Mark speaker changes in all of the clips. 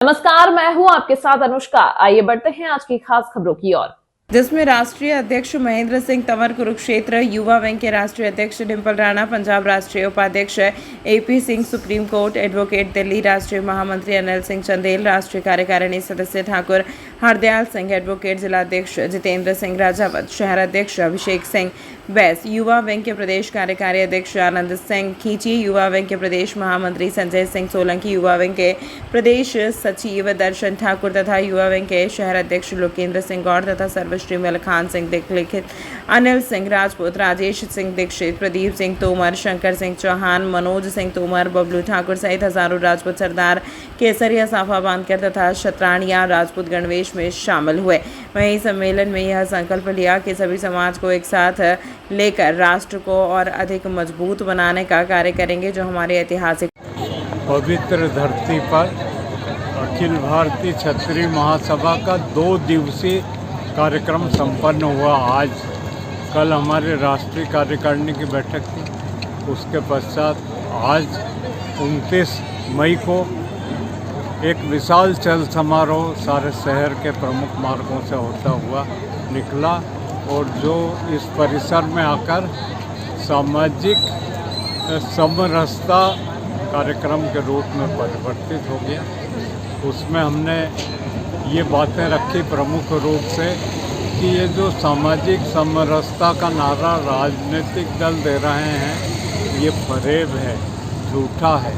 Speaker 1: नमस्कार, मैं हूं आपके साथ अनुष्का। आइए बढ़ते हैं आज की खास खबरों की ओर,
Speaker 2: जिसमें राष्ट्रीय अध्यक्ष महेंद्र सिंह तंवर कुरुक्षेत्र, युवा विंग के राष्ट्रीय अध्यक्ष डिम्पल राणा, पंजाब राष्ट्रीय उपाध्यक्ष AP Singh, supreme court advocate Delhi राष्ट्रीय महामंत्री अनिल सिंह चंदेल, राष्ट्रीय कार्यकारिणी सदस्य ठाकुर हरदयाल सिंह, एडवोकेट जिलाध्यक्ष जितेंद्र सिंह राजावत, शहर अध्यक्ष अभिषेक सिंह बैस, युवा विंग के प्रदेश कार्यकारी अध्यक्ष आनंद सिंह खींची, युवा विंग के प्रदेश महामंत्री संजय सिंह सोलंकी, युवा विंग के प्रदेश सचिव दर्शन ठाकुर तथा युवा विंग के शहर अध्यक्ष लोकेंद्र सिंह गौड़ तथा सर्वश्री मलखान सिंह लिखित, अनिल सिंह राजपूत, राजेश सिंह दीक्षित, प्रदीप सिंह तोमर, शंकर सिंह चौहान, मनोज सिंह तोमर, बबलू ठाकुर सहित हजारों राजपूत सरदार केसरिया साफा बांधकर तथा शतरानिया राजपूत गणवेश में शामिल हुए। वहीं सम्मेलन में यह संकल्प लिया कि सभी समाज को एक साथ लेकर राष्ट्र को और अधिक मजबूत बनाने का कार्य करेंगे, जो हमारे ऐतिहासिक
Speaker 3: पवित्र धरती पर अखिल भारतीय क्षत्रिय महासभा का 2 दिवसीय कार्यक्रम संपन्न हुआ। आज कल हमारे राष्ट्रीय कार्यकारिणी की बैठक थी, उसके पश्चात आज 29 मई को एक विशाल चल समारोह सारे शहर के प्रमुख मार्गों से होता हुआ निकला और जो इस परिसर में आकर सामाजिक समरसता कार्यक्रम के रूप में परिवर्तित हो गया। उसमें हमने ये बातें रखी प्रमुख रूप से कि ये जो सामाजिक समरसता का नारा राजनीतिक दल दे रहे हैं, ये फरेब है, झूठा है।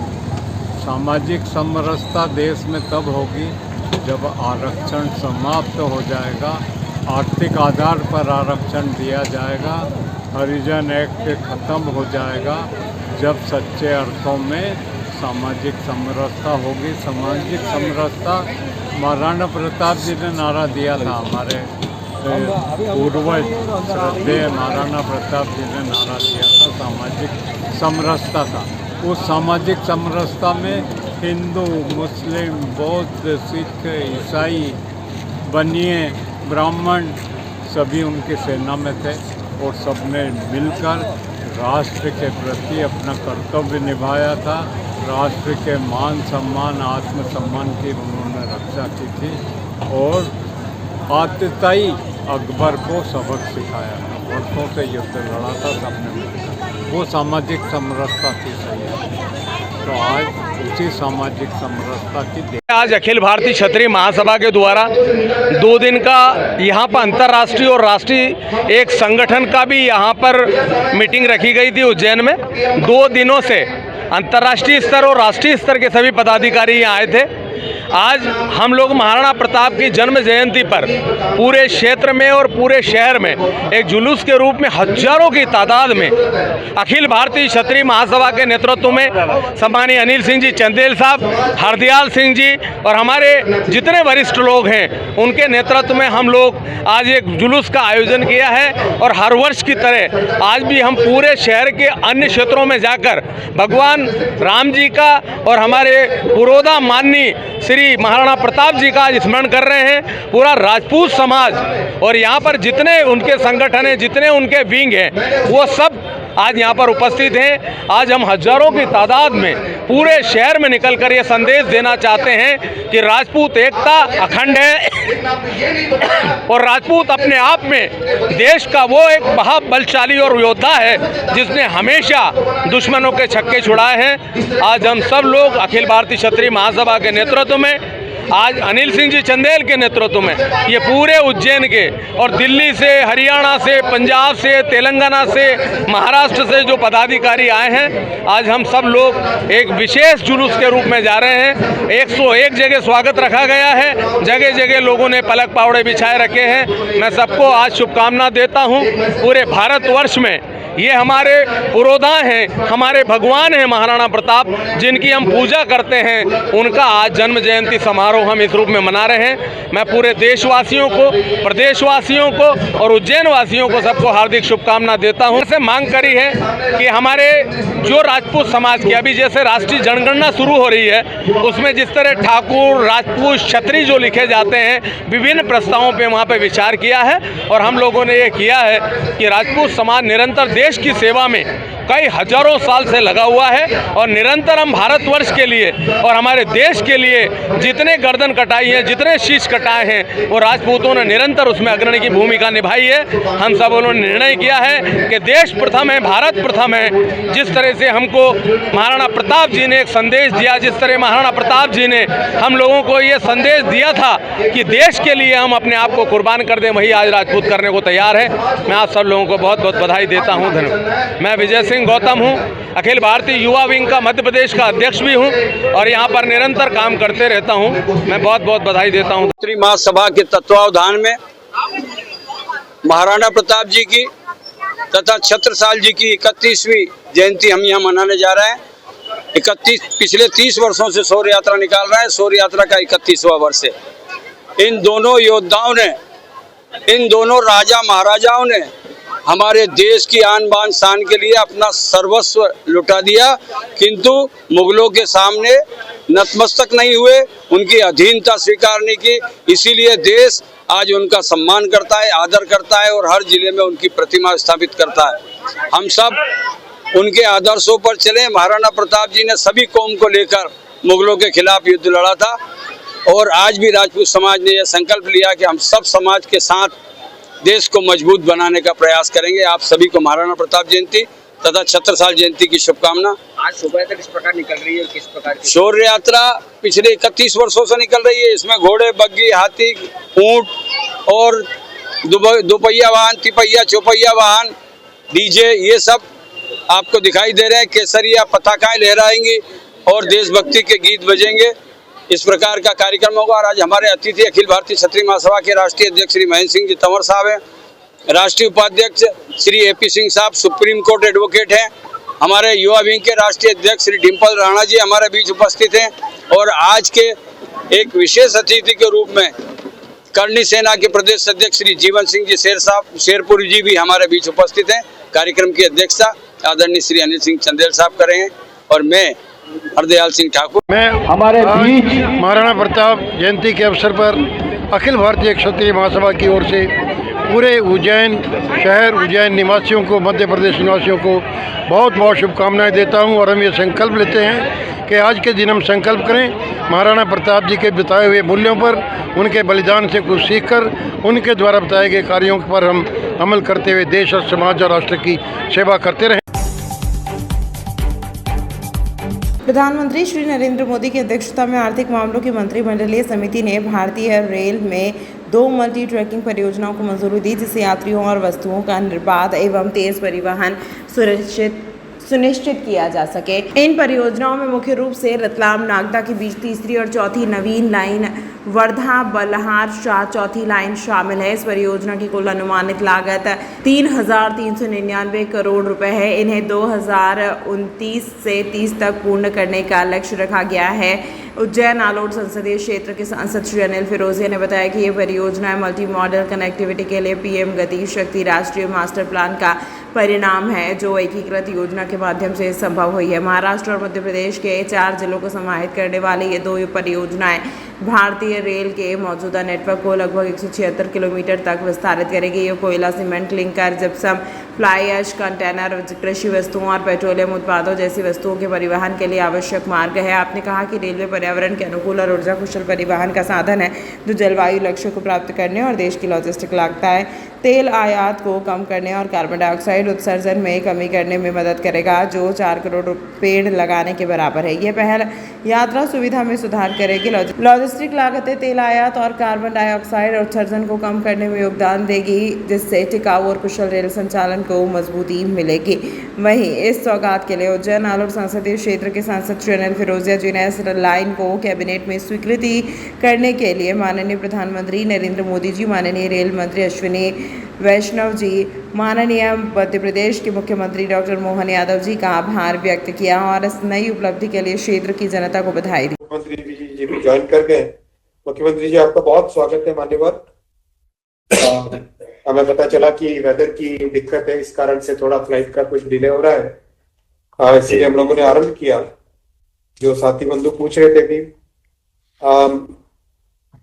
Speaker 3: सामाजिक समरसता देश में तब होगी जब आरक्षण समाप्त हो जाएगा, आर्थिक आधार पर आरक्षण दिया जाएगा, हरिजन एक्ट ख़त्म हो जाएगा, जब सच्चे अर्थों में सामाजिक समरसता होगी। सामाजिक समरसता महाराणा प्रताप जी ने नारा दिया था, हमारे पूर्वज श्रद्धेय महाराणा प्रताप जी ने नारा दिया था सामाजिक समरसता का। उस सामाजिक समरसता में हिंदू, मुस्लिम, बौद्ध, सिख, ईसाई, बनिए, ब्राह्मण सभी उनकी सेना में थे और सबने मिलकर राष्ट्र के प्रति अपना कर्तव्य निभाया था। राष्ट्र के मान सम्मान, आत्मसम्मान की उन्होंने रक्षा की थी और आतताई अकबर को सबक सिखाया था। वर्षों से युद्ध लड़ा था सबने मिलकर, वो सामाजिक समरसता थी। सही है, तो आज उसी सामाजिक समरसता की
Speaker 4: आज अखिल भारतीय क्षत्रिय महासभा के द्वारा 2 दिन का यहाँ पर अंतर्राष्ट्रीय और राष्ट्रीय एक संगठन का भी यहाँ पर मीटिंग रखी गई थी उज्जैन में। 2 दिनों से अंतर्राष्ट्रीय स्तर और राष्ट्रीय स्तर के सभी पदाधिकारी यहाँ आए थे। आज हम लोग महाराणा प्रताप की जन्म जयंती पर पूरे क्षेत्र में और पूरे शहर में एक जुलूस के रूप में हजारों की तादाद में अखिल भारतीय क्षत्रिय महासभा के नेतृत्व में सम्मानीय अनिल सिंह जी चंदेल साहब, हरदयाल सिंह जी और हमारे जितने वरिष्ठ लोग हैं उनके नेतृत्व में हम लोग आज एक जुलूस का आयोजन किया है। और हर वर्ष की तरह आज भी हम पूरे शहर के अन्य क्षेत्रों में जाकर भगवान राम जी का और हमारे पुरोधा माननीय श्री महाराणा प्रताप जी का स्मरण कर रहे हैं। पूरा राजपूत समाज और यहाँ पर जितने उनके संगठन हैं, जितने उनके विंग हैं, वो सब आज यहाँ पर उपस्थित हैं। आज हम हजारों की तादाद में पूरे शहर में निकलकर ये संदेश देना चाहते हैं कि राजपूत एकता अखंड है और राजपूत अपने आप में देश का वो एक महाबलशाली और योद्धा है जिसने हमेशा दुश्मनों के छक्के छुड़ाए हैं। आज हम सब लोग अखिल भारतीय क्षत्रिय महासभा के नेतृत्व में, आज अनिल सिंह जी चंदेल के नेतृत्व में ये पूरे उज्जैन के और दिल्ली से, हरियाणा से, पंजाब से, तेलंगाना से, महाराष्ट्र से जो पदाधिकारी आए हैं, आज हम सब लोग एक विशेष जुलूस के रूप में जा रहे हैं। 101 जगह स्वागत रखा गया है, जगह जगह लोगों ने पलक पावड़े बिछाए रखे हैं। मैं सबको आज शुभकामना देता हूँ। पूरे भारतवर्ष में ये हमारे पुरोधा हैं, हमारे भगवान हैं महाराणा प्रताप, जिनकी हम पूजा करते हैं। उनका आज जन्म जयंती समारोह हम इस रूप में मना रहे हैं। मैं पूरे देशवासियों को, प्रदेशवासियों को और उज्जैन वासियों को सबको हार्दिक शुभकामना देता हूं। से मांग करी है कि हमारे जो राजपूत समाज की अभी जैसे राष्ट्रीय जनगणना शुरू हो रही है, उसमें जिस तरह ठाकुर, राजपूत, क्षत्रिय जो लिखे जाते हैं, विभिन्न प्रस्तावों पर वहाँ पर विचार किया है और हम लोगों ने ये किया है कि राजपूत समाज निरंतर देश की सेवा में कई हजारों साल से लगा हुआ है और निरंतर हम भारतवर्ष के लिए और हमारे देश के लिए जितने गर्दन कटाई है, जितने शीश कटाए हैं, वो राजपूतों ने निरंतर उसमें अग्रणी की भूमिका निभाई है। हम सब उन्होंने निर्णय किया है कि देश प्रथम है, भारत प्रथम है। जिस तरह से हमको महाराणा प्रताप जी ने एक संदेश दिया, जिस तरह महाराणा प्रताप जी ने हम लोगों को ये संदेश दिया था कि देश के लिए हम अपने आप को कुर्बान कर दें, वही आज राजपूत करने को तैयार है। मैं आप सब लोगों को बहुत बहुत बधाई देता हूँ। धन्यवाद। मैं विजय सिंह गौतम हूँ, अखिल भारतीय युवा विंग का मध्य प्रदेश का अध्यक्ष भी हूँ और यहाँ पर निरंतर काम करते रहता हूँ। मैं बहुत बहुत बधाई देता हूँ।
Speaker 5: क्षत्रिय महासभा के तत्वावधान में महाराणा प्रताप जी की तथा छत्रसाल जी की 31वीं जयंती हम यहाँ मनाने जा रहे हैं। पिछले 30 वर्षों से शौर्य यात्रा निकाल रहे हैं। शौर्य यात्रा का 31वां वर्ष है। इन दोनों योद्धाओं ने, इन दोनों राजा महाराजाओं ने हमारे देश की आन बान शान के लिए अपना सर्वस्व लुटा दिया, किंतु मुगलों के सामने नतमस्तक नहीं हुए, उनकी अधीनता स्वीकार नहीं की। इसीलिए देश आज उनका सम्मान करता है, आदर करता है और हर जिले में उनकी प्रतिमा स्थापित करता है। हम सब उनके आदर्शों पर चले। महाराणा प्रताप जी ने सभी कौम को लेकर मुगलों के खिलाफ युद्ध लड़ा था और आज भी राजपूत समाज ने यह संकल्प लिया कि हम सब समाज के साथ देश को मजबूत बनाने का प्रयास करेंगे। आप सभी को महाराणा प्रताप जयंती तथा छत्रसाल जयंती की शुभकामना।
Speaker 6: आज शोभा यात्रा किस प्रकार निकल रही है और किस प्रकार की?
Speaker 5: शौर्य यात्रा पिछले 31 वर्षों से निकल रही है। इसमें घोड़े, बग्गी, हाथी, ऊंट और दोपहिया वाहन, तिपहिया, चौपहिया वाहन, डीजे, ये सब आपको दिखाई दे रहे हैं। केसरिया पताकाएं लहराएंगी और देशभक्ति के गीत बजेंगे। इस प्रकार का कार्यक्रम होगा। और आज हमारे अतिथि अखिल भारतीय क्षत्रिय महासभा के राष्ट्रीय अध्यक्ष श्री महेंद्र सिंह जी तंवर साहब हैं। राष्ट्रीय उपाध्यक्ष श्री AP सिंह साहब सुप्रीम कोर्ट एडवोकेट हैं। हमारे युवा विंग के राष्ट्रीय अध्यक्ष श्री डिम्पल राणा जी हमारे बीच उपस्थित हैं। और आज के एक विशेष अतिथि के रूप में करनी सेना के प्रदेश अध्यक्ष श्री जीवन सिंह जी शेरपुर जी भी हमारे बीच उपस्थित हैं। कार्यक्रम की अध्यक्षता आदरणीय श्री अनिल सिंह चंदेल साहब कर रहे हैं और मैं हरदयाल सिंह ठाकुर।
Speaker 7: मैं हमारे बीच महाराणा प्रताप जयंती के अवसर पर अखिल भारतीय क्षत्रिय महासभा की ओर से पूरे उज्जैन शहर, उज्जैन निवासियों को, मध्य प्रदेश निवासियों को बहुत बहुत शुभकामनाएं देता हूं। और हम ये संकल्प लेते हैं कि आज के दिन हम संकल्प करें महाराणा प्रताप जी के बताए हुए मूल्यों पर, उनके बलिदान से कुछ सीखकर उनके द्वारा बताए गए कार्यों पर हम अमल करते हुए देश और समाज और राष्ट्र की सेवा करते रहें।
Speaker 2: प्रधानमंत्री श्री नरेंद्र मोदी की अध्यक्षता में आर्थिक मामलों की मंत्रिमंडलीय समिति ने भारतीय रेल में 2 मल्टी ट्रैकिंग परियोजनाओं को मंजूरी दी, जिससे यात्रियों और वस्तुओं का निर्बाध एवं तेज परिवहन सुनिश्चित किया जा सके। इन परियोजनाओं में मुख्य रूप से रतलाम नागदा के बीच तीसरी और चौथी नवीन लाइन, वर्धा बल्हार शाह चौथी लाइन शामिल है। इस परियोजना की कुल अनुमानित लागत 3,399 करोड़ रुपए है। इन्हें 2029 से 30 तक पूर्ण करने का लक्ष्य रखा गया है। उज्जैन आलोट संसदीय क्षेत्र के सांसद श्री अनिल फिरोजिया ने बताया कि ये परियोजना मल्टी मॉडल कनेक्टिविटी के लिए PM गति शक्ति राष्ट्रीय मास्टर प्लान का परिणाम है, जो एकीकृत योजना के माध्यम से संभव हुई है। महाराष्ट्र और मध्य प्रदेश के 4 जिलों को समाहित करने वाली ये 2 परियोजनाएं भारतीय रेल के मौजूदा नेटवर्क को लगभग 176 किलोमीटर तक विस्तारित करेगी। ये कोयला, cement, clinker, gypsum, fly ash, container, कृषि वस्तुओं और पेट्रोलियम उत्पादों जैसी वस्तुओं के परिवहन के लिए आवश्यक मार्ग है। आपने कहा कि रेलवे पर्यावरण के अनुकूल और ऊर्जा कुशल परिवहन का साधन है, जो जलवायु लक्ष्यों को प्राप्त करने और देश की लॉजिस्टिक लागतें, तेल आयात को कम करने और कार्बन डाइऑक्साइड उत्सर्जन में कमी करने में मदद करेगा, जो 4 करोड़ पेड़ लगाने के बराबर है। यह पहल यात्रा सुविधा में सुधार करेगी, लॉजिस्टिक लागतें, तेल आयात और कार्बन डाइऑक्साइड उत्सर्जन को कम करने में योगदान देगी, जिससे टिकाऊ और कुशल रेल संचालन को मजबूती मिलेगी। वहीं इस सौगात के लिए उज्जैन आलोट संसदीय क्षेत्र के सांसद श्री अनिल फिरोजिया जी ने इस लाइन को कैबिनेट में स्वीकृति करने के लिए माननीय प्रधानमंत्री नरेंद्र मोदी जी, माननीय रेल मंत्री अश्विनी वैष्णव जी, माननीय मध्य प्रदेश के मुख्यमंत्री डॉक्टर मोहन यादव जी का आभार व्यक्त किया और इस नई उपलब्धि के लिए क्षेत्र की जनता को बधाई दी।
Speaker 8: मुख्यमंत्री जी भी ज्वाइन कर गए। मुख्यमंत्री जी, आपका बहुत स्वागत है मान्यवर। हमें पता चला कि वेदर की दिक्कत है, इस कारण से थोड़ा फ्लाइट का कुछ डिले हो रहा है, इसलिए हम लोगों ने आरंभ किया। जो साथी बंधु पूछ रहे थे भी,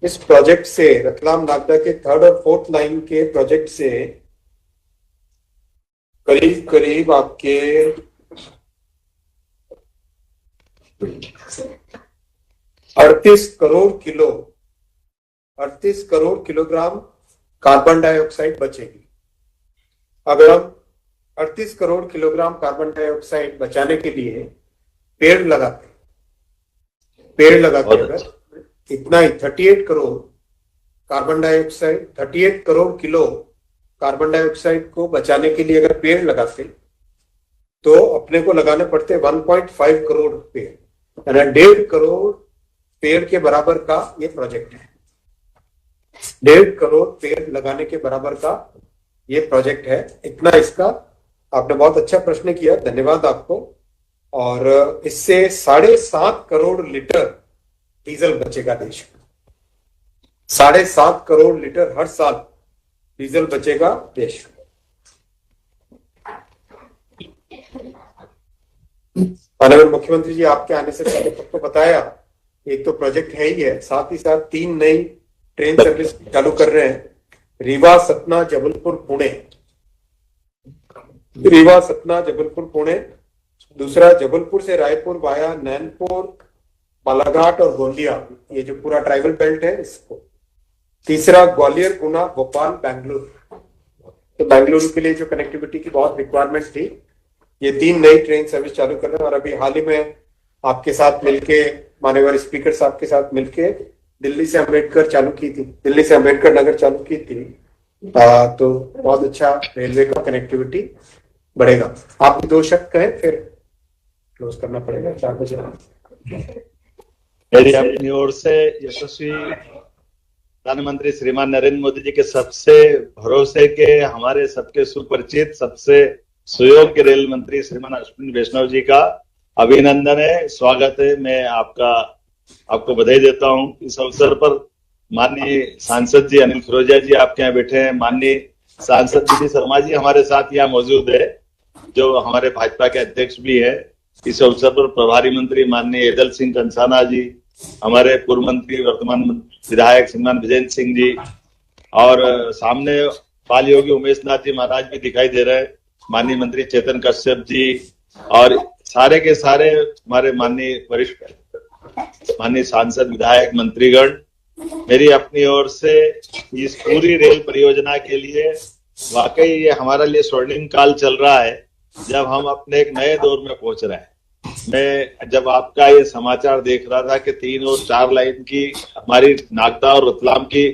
Speaker 8: इस प्रोजेक्ट से रतलाम नागदा के 3rd और 4th लाइन के प्रोजेक्ट से करीब करीब आपके 38 करोड़ किलोग्राम कार्बन डाइऑक्साइड बचेगी। अगर हम 38 करोड़ किलोग्राम कार्बन डाइऑक्साइड बचाने के लिए पेड़ लगाते अगर इतना ही 38 करोड़ किलो कार्बन डाइऑक्साइड को बचाने के लिए अगर पेड़ लगाते तो अपने को लगाने पड़ते 1.5 करोड़ पेड़, यानी 1.5 करोड़ पेड़ के बराबर का ये प्रोजेक्ट है। 1.5 करोड़ पेड़ लगाने के बराबर का ये प्रोजेक्ट है। इतना इसका आपने बहुत अच्छा प्रश्न किया, धन्यवाद आपको। और इससे 7.5 करोड़ लीटर डीजल बचेगा देश में। 7.5 करोड़ लीटर हर साल डीजल बचेगा देश में। माननीय मुख्यमंत्री जी, आपके आने से पहले सबको बताया, एक तो प्रोजेक्ट है ही है, साथ ही साथ 3 नई ट्रेन सर्विस चालू कर रहे हैं, रीवा सतना जबलपुर पुणे। दूसरा भोपाल से रायपुर वाया नैनपुर, बालाघाट और गोंदिया, ये जो पूरा ट्राइबल बेल्ट है इसको। तीसरा ग्वालियर, गुना, भोपाल, बेंगलुरु। तो बेंगलुरु के लिए जो कनेक्टिविटी की बहुत रिक्वायरमेंट थी, ये 3 नई ट्रेन सर्विस चालू कर रहे हैं। और अभी हाल ही में आपके साथ मिलके, माननीय स्पीकर साहब के साथ मिलके दिल्ली से अम्बेडकर नगर चालू की थी। तो बहुत अच्छा रेलवे का कनेक्टिविटी बढ़ेगा। आप 2 शब्द कहें, फिर क्लोज करना पड़ेगा 4 बजे।
Speaker 9: मेरी अपनी ओर से यशस्वी प्रधानमंत्री श्रीमान नरेंद्र मोदी जी के सबसे भरोसे के, हमारे सबके सुपरिचित, सबसे सुयोग्य रेल मंत्री श्रीमान अश्विनी वैष्णव जी का अभिनंदन है, स्वागत है। मैं आपको बधाई देता हूं। इस अवसर पर माननीय सांसद जी अनिल फिरोजिया जी आपके यहाँ बैठे हैं, माननीय सांसद दीदी शर्मा जी हमारे साथ यहाँ मौजूद है, जो हमारे भाजपा के अध्यक्ष भी है। इस अवसर पर प्रभारी मंत्री माननीय एदल सिंह कंसाना जी, हमारे पूर्व मंत्री वर्तमान विधायक श्रीमान विजेंद्र सिंह जी, और सामने बाल योगी उमेश नाथ जी महाराज भी दिखाई दे रहे हैं, माननीय मंत्री चेतन कश्यप जी, और सारे के सारे हमारे माननीय वरिष्ठ माननीय सांसद, विधायक, मंत्रीगण। मेरी अपनी ओर से इस पूरी रेल परियोजना के लिए वाकई ये हमारा लिए स्वर्णिम काल चल रहा है, जब हम अपने एक नए दौर में पहुंच रहे हैं। मैं जब आपका ये समाचार देख रहा था कि 3 और 4 लाइन की हमारी नागदा और रतलाम की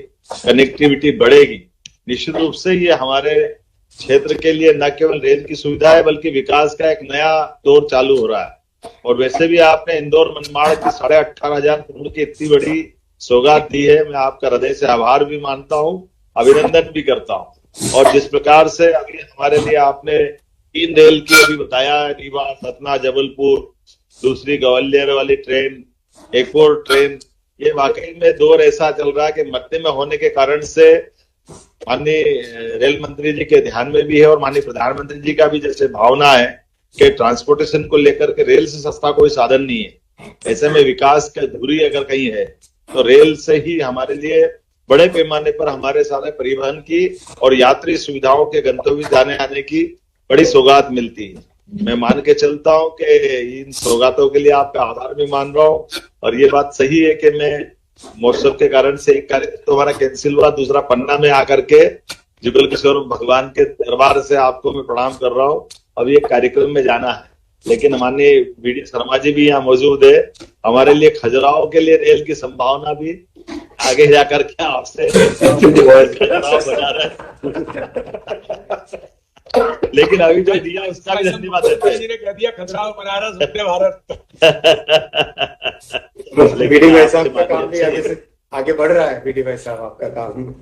Speaker 9: कनेक्टिविटी बढ़ेगी, निश्चित रूप से ये हमारे क्षेत्र के लिए न केवल रेल की सुविधा है, बल्कि विकास का एक नया दौर चालू हो रहा है। और वैसे भी आपने इंदौर मनमाड़ की 18,500 करोड़ की इतनी बड़ी सौगात दी है, मैं आपका हृदय से आभार भी मानता हूं, अभिनंदन भी करता हूं। और जिस प्रकार से अभी हमारे लिए आपने 3 रेल की अभी बताया, रीवा, सतना, जबलपुर, दूसरी ग्वालियर वाली ट्रेन, एक और ट्रेन, ये वाकई में दौर ऐसा चल रहा है कि मध्य में होने के कारण से माननीय रेल मंत्री जी के ध्यान में भी है, और माननीय प्रधानमंत्री जी का भी जैसे भावना है कि ट्रांसपोर्टेशन को लेकर के रेल से सस्ता कोई साधन नहीं है। ऐसे में विकास का धुरी अगर कहीं है तो रेल से ही हमारे लिए बड़े पैमाने पर हमारे सारे परिवहन की और यात्री सुविधाओं के गंतव्य जाने आने की बड़ी सौगात मिलती है। मैं मान के चलता हूं कि इन सौगातों के लिए आपका आभार भी मान रहा हूं। और ये बात सही है कि मैं मौसम के कारण से एक कार्यक्रम तो हमारा कैंसिल हुआ, दूसरा पन्ना में आकर के जुगल किशोर भगवान के दरबार से आपको मैं प्रणाम कर रहा हूँ। अभी एक कार्यक्रम में जाना है, लेकिन माननीय वीडी शर्मा जी भी यहाँ मौजूद है। हमारे लिए खजुराहो के लिए रेल की संभावना भी आगे जाकर के आपसे बना रहा है। लेकिन अभी जो दिया उसका भी धन्यवाद देते हैं।
Speaker 6: कह दिया खजुराहो बनारस वंदे भारत।
Speaker 8: बीडी भाई साहब का काम भी आगे बढ़ रहा है। बीडी भाई साहब आपका काम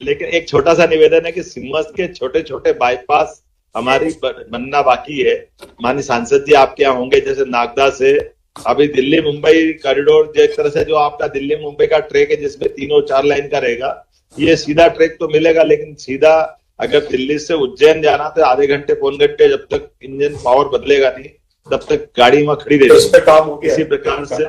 Speaker 9: लेकिन एक छोटा सा निवेदन है कि सिमस के छोटे छोटे बाईपास हमारी बनना बाकी है। माननीय सांसद जी आपके यहाँ होंगे, जैसे नागदा से अभी दिल्ली मुंबई कॉरिडोर, जिस तरह से जो आपका दिल्ली मुंबई का ट्रैक है जिसमें 3 और 4 लाइन का रहेगा, ये सीधा ट्रैक तो मिलेगा, लेकिन सीधा अगर दिल्ली से उज्जैन जाना तो आधे घंटे पौन घंटे, जब तक इंजन पावर बदलेगा नहीं तब तक गाड़ी वहां खड़ी रहेगी।
Speaker 8: उस पे काम हो गया,
Speaker 9: इसी प्रकार से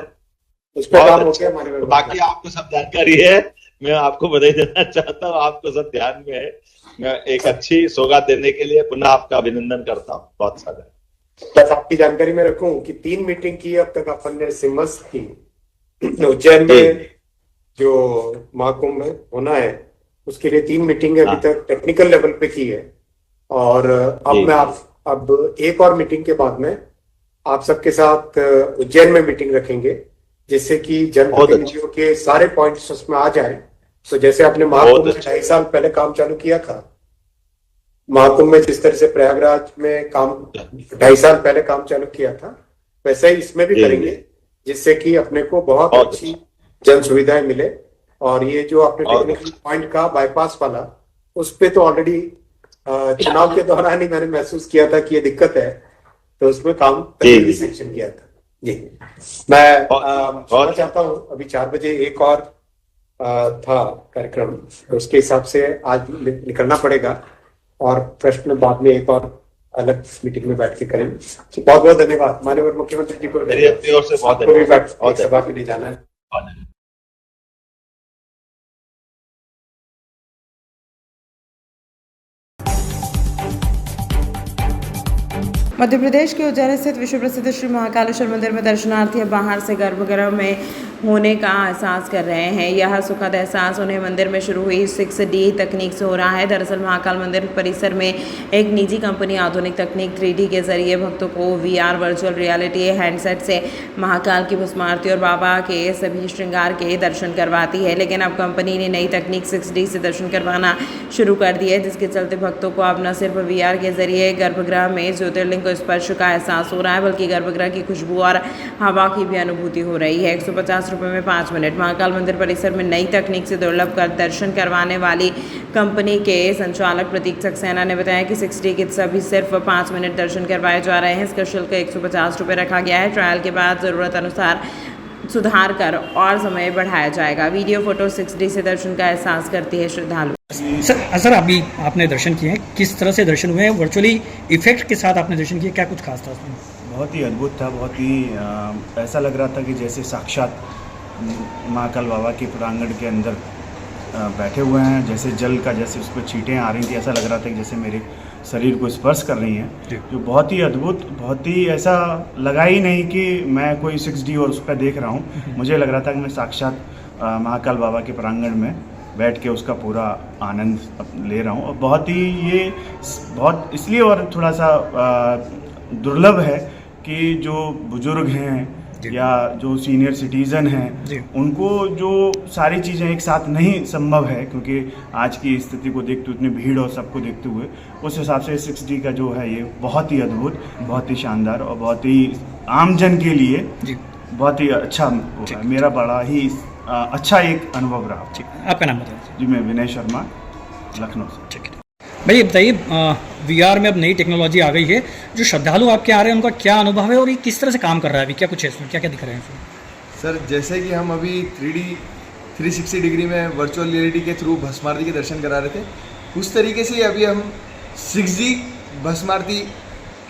Speaker 8: उस पे काम हो गया।
Speaker 9: बाकी आपको सब जानकारी है, मैं आपको बधाई देना चाहता हूँ, आपको सब ध्यान में है। मैं एक अच्छी सौगात देने के लिए पुनः आपका अभिनंदन करता हूँ। बहुत सारा
Speaker 8: बस आपकी जानकारी में रखूं कि 3 मीटिंग की अब तक अपन ने सिमस की उज्जैन में जो महाकुंभ में होना है उसके लिए 3 मीटिंग अभी तक टेक्निकल लेवल पे की है। और अब एक और मीटिंग के बाद में आप सबके साथ उज्जैन में मीटिंग रखेंगे जिससे कि जनप्रतिनिधियों के सारे पॉइंट्स उसमें आ जाए। तो जैसे आपने महाकुंभ में 2.5 साल पहले काम चालू किया था, महाकुंभ में जिस तरह से प्रयागराज में काम 2.5 साल पहले काम चालू किया था, वैसे ही इसमें भी करेंगे जिससे कि अपने को बहुत अच्छी जन सुविधाएं मिले। और ये जो आपने टेक्निकल पॉइंट का बाईपास वाला, उस पे तो ऑलरेडी चुनाव के दौरान ही मैंने महसूस किया था कि ये दिक्कत है, तो उसमें काम पहले भी सेक्शन किया था जी। मैं सुनना चाहता हूँ, अभी 4 बजे एक और था कार्यक्रम, तो उसके हिसाब से आज निकलना पड़ेगा और प्रश्न बाद में एक और अलग मीटिंग में बैठ के करेंगे। बहुत बहुत धन्यवाद माननीय मुख्यमंत्री जी को,
Speaker 9: मेरी अपनी ओर से बहुत
Speaker 8: धन्यवाद। सभा के लिए जाना है।
Speaker 2: मध्य प्रदेश के उज्जैन स्थित विश्व प्रसिद्ध श्री महाकालेश्वर मंदिर में दर्शनार्थी अब बाहर से गर्भगृह में होने का एहसास कर रहे हैं। यह सुखद एहसास उन्हें मंदिर में शुरू हुई 6D तकनीक से हो रहा है। दरअसल महाकाल मंदिर परिसर में एक निजी कंपनी आधुनिक तकनीक 3D के जरिए भक्तों को VR वर्चुअल रियलिटी हैंडसेट से महाकाल की भस्म आरती और बाबा के सभी श्रृंगार के दर्शन करवाती है। लेकिन अब कंपनी ने नई तकनीक 6D से दर्शन करवाना शुरू कर दी है, जिसके चलते भक्तों को अब न सिर्फ VR के जरिए गर्भगृह में ज्योतिर्लिंग को स्पर्श का एहसास हो रहा है, बल्कि गर्भगृह की खुशबू और हवा की भी अनुभूति हो रही है। 150 रुपये में 5 मिनट महाकाल मंदिर परिसर में नई तकनीक से दुर्लभ कर दर्शन करवाने वाली कंपनी के संचालक प्रतीक सक्सेना ने बताया कि 6D के सभी सिर्फ 5 मिनट दर्शन करवाए जा रहे हैं। इसका शुल्क 150 रुपये रखा गया है। ट्रायल के बाद ज़रूरत अनुसार सुधार कर और समय बढ़ाया जाएगा। वीडियो फोटो 6D से दर्शन का एहसास करती है श्रद्धालु।
Speaker 10: सर अभी आपने दर्शन किए हैं, किस तरह से दर्शन हुए हैं? वर्चुअली इफेक्ट के साथ आपने दर्शन किए, क्या कुछ खास था उसमें?
Speaker 11: बहुत ही अद्भुत था, बहुत ही ऐसा लग रहा था कि जैसे साक्षात महाकाल बाबा के प्रांगण के अंदर बैठे हुए हैं। जैसे जल का जैसे उस पर छींटें आ रही थी, ऐसा लग रहा था कि जैसे मेरे शरीर को स्पर्श कर रही हैं, जो बहुत ही अद्भुत, बहुत ही ऐसा लगा ही नहीं कि मैं कोई 6D और उस पर देख रहा हूँ। मुझे लग रहा था कि मैं साक्षात महाकाल बाबा के प्रांगण में बैठ के उसका पूरा आनंद ले रहा हूँ। और बहुत ही ये बहुत इसलिए और थोड़ा सा दुर्लभ है कि जो बुजुर्ग हैं या जो सीनियर सिटीज़न हैं, उनको जो सारी चीज़ें एक साथ नहीं संभव है, क्योंकि आज की स्थिति को देखते हुए, इतनी भीड़ और सबको देखते हुए, उस हिसाब से 6D का जो है ये बहुत ही अद्भुत, बहुत ही शानदार और बहुत ही आमजन के लिए बहुत ही अच्छा मेरा बड़ा ही अच्छा एक अनुभव रहा।
Speaker 10: आपका नाम बताइए।
Speaker 11: जी, मैं विनय शर्मा, लखनऊ से।
Speaker 10: ठीक है भाई, बताइए VR में अब नई टेक्नोलॉजी आ गई है, जो श्रद्धालु आपके आ रहे हैं उनका क्या अनुभव है और ये किस तरह से काम कर रहा है? अभी क्या कुछ है इसमें, क्या क्या दिख रहे हैं इसमें?
Speaker 12: सर, जैसे कि हम अभी 3D 360 डिग्री में वर्चुअल रियलिटी के थ्रू भस्म आरती के दर्शन करा रहे थे, उस तरीके से अभी हम 6D भस्म आरती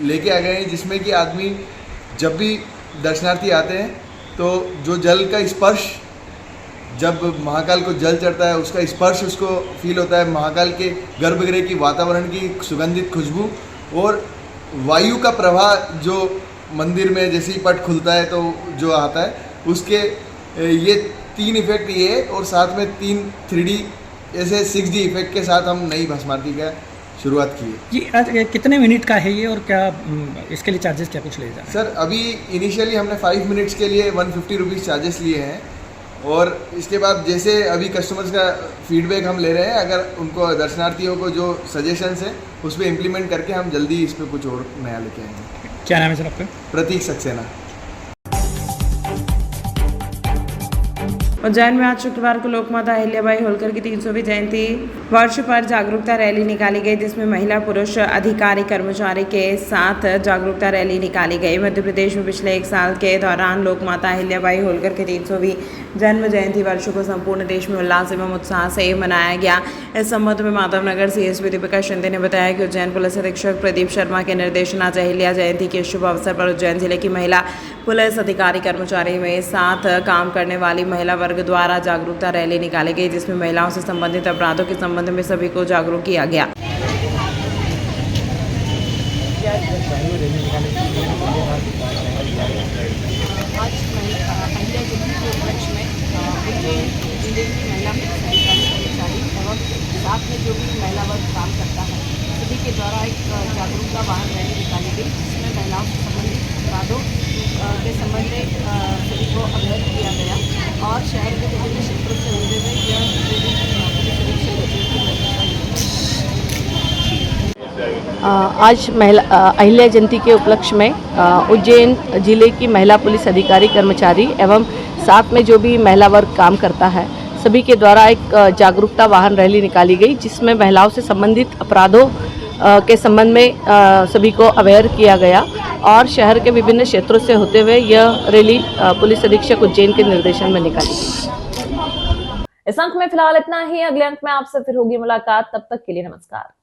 Speaker 12: लेके आ गए हैं, जिसमें कि आदमी जब भी दर्शनार्थी आते हैं तो जो जल का स्पर्श, जब महाकाल को जल चढ़ता है उसका स्पर्श उसको फील होता है, महाकाल के गर्भगृह की वातावरण की सुगंधित खुशबू और वायु का प्रवाह जो मंदिर में जैसे ही पट खुलता है तो जो आता है, उसके ये 3 इफेक्ट ये और साथ में 3 3D ऐसे 6D इफेक्ट के साथ हम नई भस्म आरती का शुरुआत की है।
Speaker 10: ये आज कितने मिनट का है ये और क्या इसके लिए चार्जेस क्या कुछ ले जाए?
Speaker 12: सर, अभी इनिशियली हमने 5 मिनट्स के लिए 150 रुपीज़ चार्जेस लिए हैं और इसके बाद जैसे अभी कस्टमर्स का फीडबैक हम ले रहे हैं, अगर उनको दर्शनार्थियों को जो सजेशंस हैं उस पर इम्प्लीमेंट करके हम जल्दी इस पर कुछ और नया लेके आएंगे।
Speaker 10: क्या नाम है सर आपका?
Speaker 12: प्रतीक सक्सेना।
Speaker 2: उज्जैन में आज शुक्रवार को लोकमाता अहिल्याबाई होलकर की 300वीं जयंती वर्ष पर जागरूकता रैली निकाली गई, जिसमें महिला पुरुष अधिकारी कर्मचारी के साथ जागरूकता रैली निकाली गई। मध्य प्रदेश में पिछले 1 साल के दौरान लोकमाता अहिल्याबाई होलकर की 300वीं जन्म जयंती वर्ष को संपूर्ण देश में उल्लास एवं उत्साह से मनाया गया। इस संबंध में माधवनगर CSP दीपिका शिंदे ने बताया कि उज्जैन पुलिस अधीक्षक प्रदीप शर्मा के निर्देशन आज अहिल्या जयंती के शुभ अवसर पर उज्जैन जिले की महिला पुलिस अधिकारी कर्मचारी में साथ काम करने वाली महिला वर्ग द्वारा जागरूकता रैली निकाली गई, जिसमें महिलाओं से संबंधित अपराधों के संबंध में सभी को जागरूक किया गया।
Speaker 13: के जिले की महिला पुलिस अधिकारी कर्मचारी एवं साथ में जो भी महिला वर्ग काम करता है सभी के द्वारा एक जागरूकता वाहन रैली निकाली गई, जिसमें महिलाओं से संबंधित अपराधों के संबंध में सभी को अवगत किया गया और शहर के विभिन्न क्षेत्रों से होते हुए यह रैली आज महिला अहिल्या जयंती के उपलक्ष्य में उज्जैन जिले की महिला पुलिस अधिकारी कर्मचारी एवं साथ में जो भी महिला वर्ग काम करता है सभी के द्वारा एक जागरूकता वाहन रैली निकाली गई, जिसमें महिलाओं से संबंधित अपराधों के संबंध में सभी को अवेयर किया गया और शहर के विभिन्न क्षेत्रों से होते हुए यह रैली पुलिस अधीक्षक उज्जैन के निर्देशन में निकाली गई।
Speaker 1: इस अंक में फिलहाल इतना ही। अगले अंक में आपसे फिर होगी मुलाकात, तब तक के लिए नमस्कार।